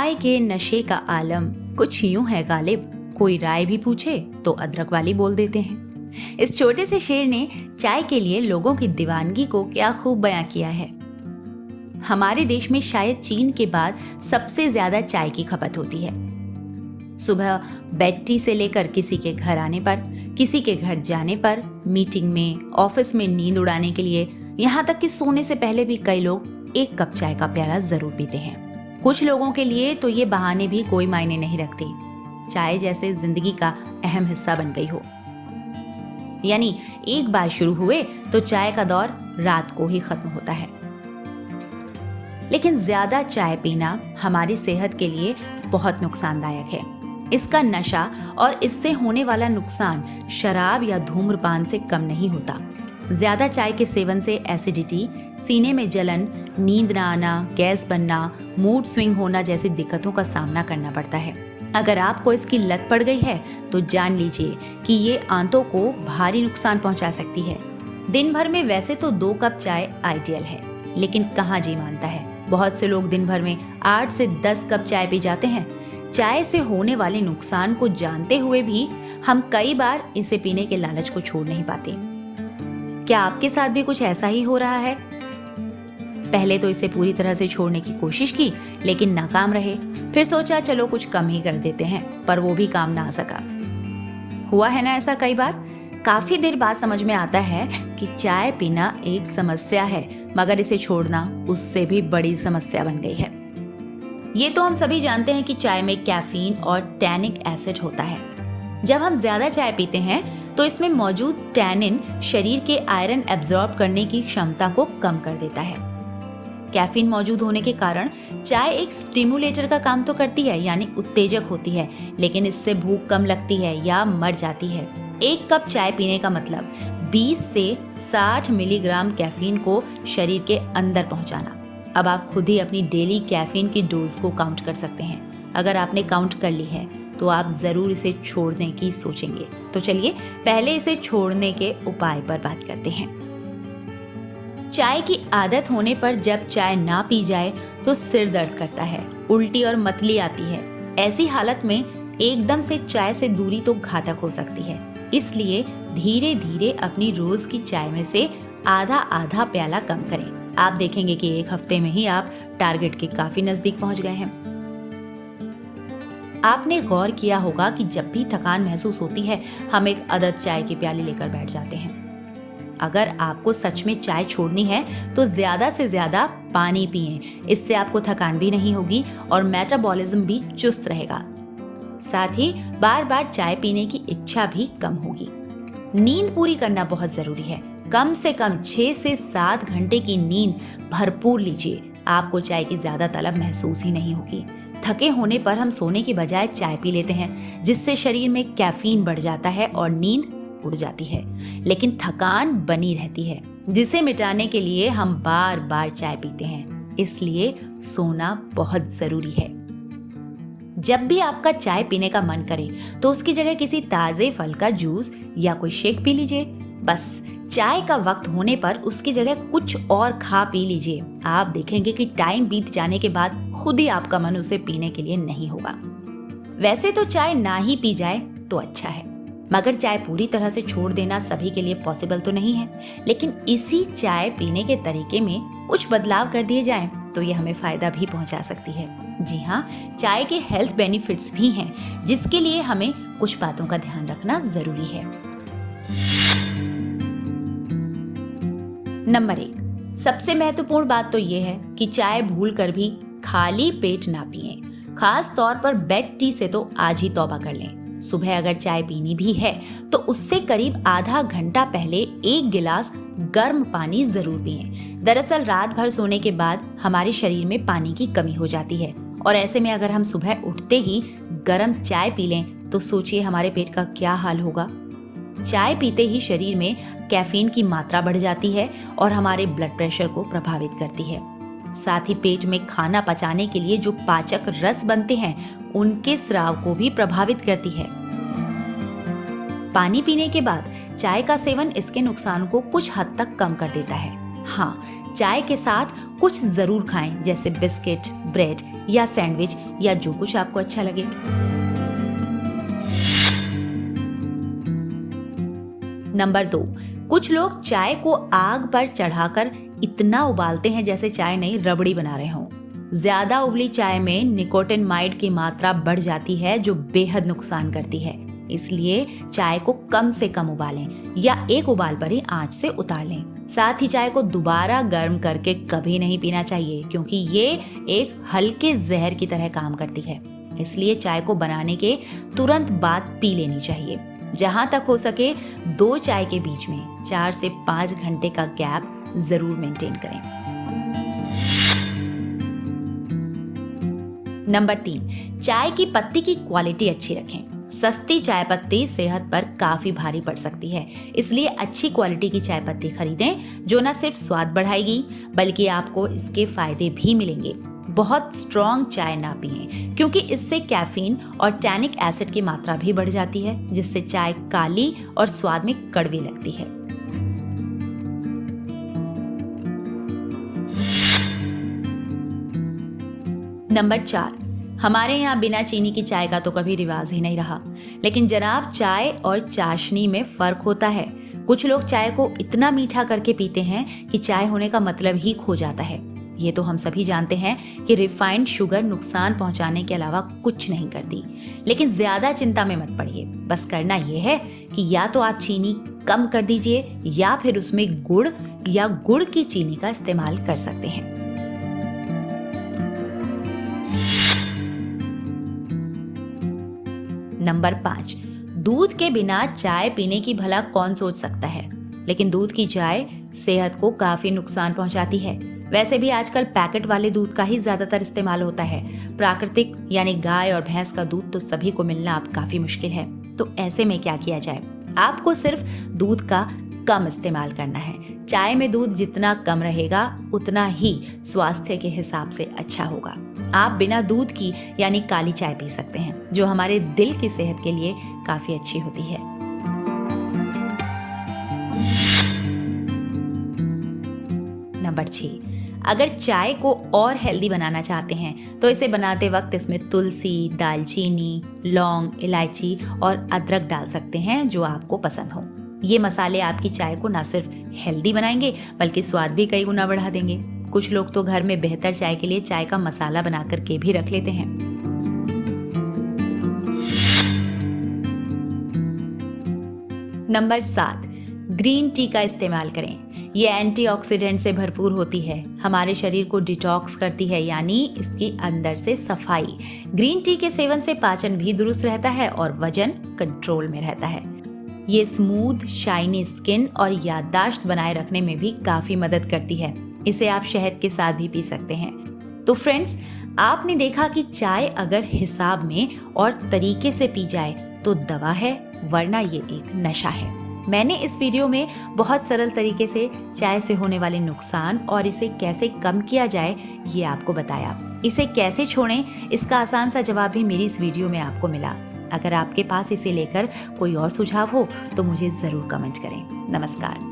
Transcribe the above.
चाय के नशे का आलम कुछ यूं है गालिब, कोई राय भी पूछे तो अदरक वाली बोल देते हैं। इस छोटे से शेर ने चाय के लिए लोगों की दीवानगी को क्या खूब बयां किया है। हमारे देश में शायद चीन के बाद सबसे ज्यादा चाय की खपत होती है। सुबह बेड टी से लेकर किसी के घर आने पर, किसी के घर जाने पर, मीटिंग में, ऑफिस में नींद उड़ाने के लिए, यहाँ तक कि सोने से पहले भी कई लोग एक कप चाय का प्याला जरूर पीते हैं। कुछ लोगों के लिए तो ये बहाने भी कोई मायने नहीं रखते। चाय जैसे जिंदगी का अहम हिस्सा बन गई हो। यानी एक बार शुरू हुए तो चाय का दौर रात को ही खत्म होता है। लेकिन ज्यादा चाय पीना हमारी सेहत के लिए बहुत नुकसानदायक है। इसका नशा और इससे होने वाला नुकसान शराब या धूम्रपान से कम नहीं होता। ज्यादा चाय के सेवन से एसिडिटी, सीने में जलन, नींद न आना, गैस बनना, मूड स्विंग होना जैसी दिक्कतों का सामना करना पड़ता है। अगर आपको इसकी लत पड़ गई है तो जान लीजिए कि ये आंतों को भारी नुकसान पहुंचा सकती है। दिन भर में वैसे तो 2 कप चाय आइडियल है, लेकिन कहाँ जी मानता है। बहुत से लोग दिन भर में 8 से 10 कप चाय पी जाते हैं। चाय से होने वाले नुकसान को जानते हुए भी हम कई बार इसे पीने के लालच को छोड़ नहीं पाते। क्या आपके साथ भी कुछ ऐसा ही हो रहा है? पहले तो इसे पूरी तरह से छोड़ने की कोशिश की, लेकिन नाकाम रहे। फिर सोचा चलो कुछ कम ही कर देते हैं, पर वो भी काम ना आ सका। हुआ है ना ऐसा कई बार। काफी देर बाद समझ में आता है कि चाय पीना एक समस्या है, मगर इसे छोड़ना उससे भी बड़ी समस्या बन गई है। ये तो हम सभी जानते हैं कि चाय में कैफीन और टैनिक एसिड होता है। जब हम ज्यादा चाय पीते हैं तो इसमें मौजूद टैनिन शरीर के आयरन एब्जॉर्ब करने की क्षमता को कम कर देता है। कैफीन मौजूद होने के कारण चाय एक स्टिमुलेटर का काम तो करती है, यानी उत्तेजक होती है, लेकिन इससे भूख कम लगती है या मर जाती है। 1 कप चाय पीने का मतलब 20 से 60 मिलीग्राम कैफीन को शरीर के अंदर पहुंचाना। अब आप खुद ही अपनी डेली कैफीन की डोज को काउंट कर सकते हैं। अगर आपने काउंट कर ली है तो आप जरूर इसे छोड़ने की सोचेंगे। तो चलिए पहले इसे छोड़ने के उपाय पर बात करते हैं। चाय की आदत होने पर जब चाय ना पी जाए तो सिर दर्द करता है, उल्टी और मतली आती है। ऐसी हालत में एकदम से चाय से दूरी तो घातक हो सकती है। इसलिए धीरे धीरे अपनी रोज की चाय में से आधा आधा प्याला कम करें। आप देखेंगे कि 1 हफ्ते में ही आप टारगेट के काफी नजदीक पहुंच गए हैं। आपने गौर किया होगा कि जब भी थकान महसूस होती है, हम एक अदद चाय की प्याली लेकर बैठ जाते हैं। अगर आपको सच में चाय छोड़नी है तो ज्यादा से ज्यादा पानी पिएं। इससे आपको थकान भी नहीं होगी और मेटाबॉलिज्म भी चुस्त रहेगा। साथ ही बार बार चाय पीने की इच्छा भी कम होगी। नींद पूरी करना बहुत जरूरी है। कम से कम 6 से 7 घंटे की नींद भरपूर लीजिए। आपको चाय की ज्यादा तलब महसूस ही नहीं होगी। थके होने पर हम सोने की बजाय चाय पी लेते हैं, जिससे शरीर में कैफीन बढ़ जाता है और नींद उड़ जाती है, लेकिन थकान बनी रहती है, जिसे मिटाने के लिए हम बार बार चाय पीते हैं। इसलिए सोना बहुत जरूरी है। जब भी आपका चाय पीने का मन करे तो उसकी जगह किसी ताजे फल का जूस या कोई शेक पी लीजिए। बस चाय का वक्त होने पर उसकी जगह कुछ और खा पी लीजिए। आप देखेंगे कि टाइम बीत जाने के बाद खुद ही आपका मन उसे पीने के लिए नहीं होगा। वैसे तो चाय ना ही पी जाए तो अच्छा है, मगर चाय पूरी तरह से छोड़ देना सभी के लिए पॉसिबल तो नहीं है। लेकिन इसी चाय पीने के तरीके में कुछ बदलाव कर दिए जाएं तो ये हमें फायदा भी पहुंचा सकती है। जी हाँ, चाय के हेल्थ बेनिफिट्स भी हैं, जिसके लिए हमें कुछ बातों का ध्यान रखना जरूरी है। नंबर 1, सबसे महत्वपूर्ण बात तो ये है कि चाय भूलकर भी खाली पेट ना पिएं। खास तौर पर बेड टी से तो आज ही तौबा कर लें। सुबह अगर चाय पीनी भी है तो उससे करीब आधा घंटा पहले 1 गिलास गर्म पानी जरूर पिएं। दरअसल रात भर सोने के बाद हमारे शरीर में पानी की कमी हो जाती है, और ऐसे में अगर हम सुबह उठते ही गर्म चाय पी लें तो सोचिए हमारे पेट का क्या हाल होगा। चाय पीते ही शरीर में कैफीन की मात्रा बढ़ जाती है और हमारे ब्लड प्रेशर को प्रभावित करती है। साथ ही पेट में खाना पचाने के लिए जो पाचक रस बनते हैं, उनके स्राव को भी प्रभावित करती है। पानी पीने के बाद चाय का सेवन इसके नुकसान को कुछ हद तक कम कर देता है। हाँ, चाय के साथ कुछ जरूर खाएं, जैसे बिस्किट, ब्रेड या सैंडविच या जो कुछ आपको अच्छा लगे। नंबर 2, कुछ लोग चाय को आग पर चढ़ाकर इतना उबालते हैं जैसे चाय नई रबड़ी बना रहे हों। ज्यादा उबली चाय में निकोटिनामाइड की मात्रा बढ़ जाती है जो बेहद नुकसान करती है। इसलिए चाय को कम से कम उबालें या एक उबाल पर ही आंच से उतार लें। साथ ही चाय को दोबारा गर्म करके कभी नहीं पीना चाहिए, क्योंकि ये एक hल्के जहर की तरह काम करती है। इसलिए चाय को बनाने के तुरंत बाद पी लेनी चाहिए। जहां तक हो सके 2 चाय के बीच में 4 से 5 घंटे का गैप जरूर मेंटेन करें। नंबर 3, चाय की पत्ती की क्वालिटी अच्छी रखें। सस्ती चाय पत्ती सेहत पर काफी भारी पड़ सकती है, इसलिए अच्छी क्वालिटी की चाय पत्ती खरीदें जो न सिर्फ स्वाद बढ़ाएगी बल्कि आपको इसके फायदे भी मिलेंगे। बहुत स्ट्रॉन्ग चाय ना पिएं, क्योंकि इससे कैफीन और टैनिक एसिड की मात्रा भी बढ़ जाती है, जिससे चाय काली और स्वाद में कड़वी लगती है। नंबर 4, हमारे यहाँ बिना चीनी की चाय का तो कभी रिवाज ही नहीं रहा, लेकिन जनाब चाय और चाशनी में फर्क होता है। कुछ लोग चाय को इतना मीठा करके पीते हैं कि चाय होने का मतलब ही खो जाता है। ये तो हम सभी जानते हैं कि रिफाइंड शुगर नुकसान पहुंचाने के अलावा कुछ नहीं करती, लेकिन ज्यादा चिंता में मत पड़िए। बस करना यह है कि या तो आप चीनी कम कर दीजिए या फिर उसमें गुड़ या गुड़ की चीनी का इस्तेमाल कर सकते हैं। नंबर 5, दूध के बिना चाय पीने की भला कौन सोच सकता है, लेकिन दूध की चाय सेहत को काफी नुकसान पहुंचाती है। वैसे भी आजकल पैकेट वाले दूध का ही ज्यादातर इस्तेमाल होता है। प्राकृतिक यानी गाय और भैंस का दूध तो सभी को मिलना अब काफी मुश्किल है। तो ऐसे में क्या किया जाए? आपको सिर्फ दूध का कम इस्तेमाल करना है। चाय में दूध जितना कम रहेगा उतना ही स्वास्थ्य के हिसाब से अच्छा होगा। आप बिना दूध की यानी काली चाय पी सकते हैं, जो हमारे दिल की सेहत के लिए काफी अच्छी होती है। नंबर 6, अगर चाय को और हेल्दी बनाना चाहते हैं तो इसे बनाते वक्त इसमें तुलसी, दालचीनी, लौंग, इलायची और अदरक डाल सकते हैं जो आपको पसंद हो। ये मसाले आपकी चाय को ना सिर्फ हेल्दी बनाएंगे बल्कि स्वाद भी कई गुना बढ़ा देंगे। कुछ लोग तो घर में बेहतर चाय के लिए चाय का मसाला बना करके भी रख लेते हैं। नंबर 7, ग्रीन टी का इस्तेमाल करें। ये एंटीऑक्सीडेंट से भरपूर होती है, हमारे शरीर को डिटॉक्स करती है, यानी इसकी अंदर से सफाई। ग्रीन टी के सेवन से पाचन भी दुरुस्त रहता है और वजन कंट्रोल में रहता है। ये स्मूथ, शाइनी स्किन और याददाश्त बनाए रखने में भी काफी मदद करती है। इसे आप शहद के साथ भी पी सकते हैं। तो फ्रेंड्स, आपने देखा कि चाय अगर हिसाब में और तरीके से पी जाए तो दवा है, वरना ये एक नशा है। मैंने इस वीडियो में बहुत सरल तरीके से चाय से होने वाले नुकसान और इसे कैसे कम किया जाए ये आपको बताया। इसे कैसे छोड़ें इसका आसान सा जवाब भी मेरी इस वीडियो में आपको मिला। अगर आपके पास इसे लेकर कोई और सुझाव हो तो मुझे जरूर कमेंट करें। नमस्कार।